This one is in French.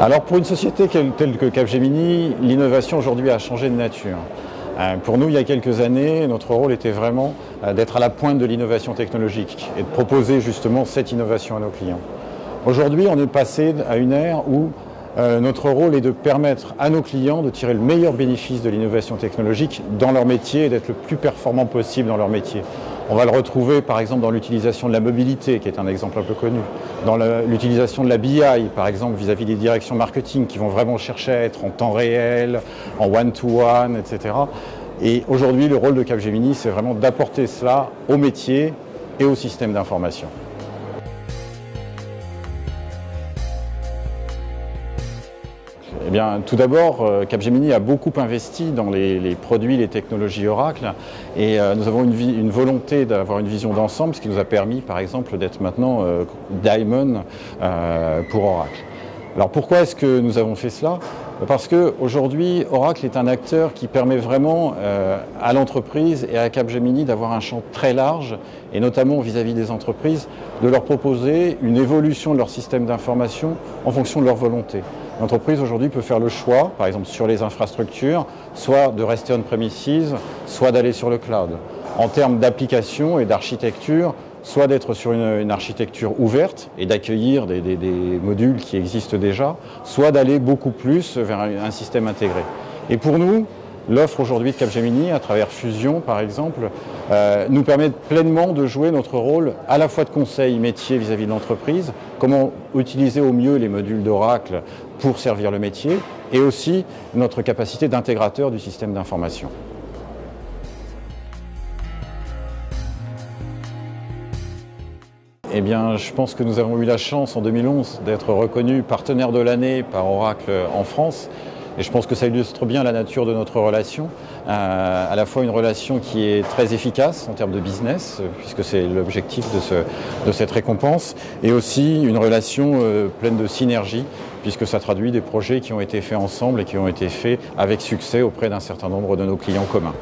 Alors pour une société telle que Capgemini, l'innovation aujourd'hui a changé de nature. Pour nous, il y a quelques années, notre rôle était vraiment d'être à la pointe de l'innovation technologique et de proposer justement cette innovation à nos clients. Aujourd'hui, on est passé à une ère où notre rôle est de permettre à nos clients de tirer le meilleur bénéfice de l'innovation technologique dans leur métier et d'être le plus performant possible dans leur métier. On va le retrouver par exemple dans l'utilisation de la mobilité, qui est un exemple un peu connu, dans l'utilisation de la BI, par exemple vis-à-vis des directions marketing qui vont vraiment chercher à être en temps réel, en one-to-one, etc. Et aujourd'hui, le rôle de Capgemini, c'est vraiment d'apporter cela au métier et au système d'information. Eh bien, tout d'abord, Capgemini a beaucoup investi dans les produits, les technologies Oracle et nous avons une volonté d'avoir une vision d'ensemble, ce qui nous a permis, par exemple, d'être maintenant Diamond pour Oracle. Alors pourquoi est-ce que nous avons fait cela ? Parce qu'aujourd'hui, Oracle est un acteur qui permet vraiment à l'entreprise et à Capgemini d'avoir un champ très large, et notamment vis-à-vis des entreprises, de leur proposer une évolution de leur système d'information en fonction de leur volonté. L'entreprise aujourd'hui peut faire le choix, par exemple sur les infrastructures, soit de rester on-premises, soit d'aller sur le cloud. En termes d'application et d'architecture, soit d'être sur une architecture ouverte et d'accueillir des modules qui existent déjà, soit d'aller beaucoup plus vers un système intégré. Et pour nous, l'offre aujourd'hui de Capgemini, à travers Fusion par exemple, nous permet pleinement de jouer notre rôle à la fois de conseil métier vis-à-vis de l'entreprise, comment utiliser au mieux les modules d'Oracle pour servir le métier, et aussi notre capacité d'intégrateur du système d'information. Eh bien, je pense que nous avons eu la chance en 2011 d'être reconnus partenaire de l'année par Oracle en France. Et je pense que ça illustre bien la nature de notre relation, à la fois une relation qui est très efficace en termes de business, puisque c'est l'objectif de cette récompense, et aussi une relation pleine de synergie, puisque ça traduit des projets qui ont été faits ensemble et qui ont été faits avec succès auprès d'un certain nombre de nos clients communs.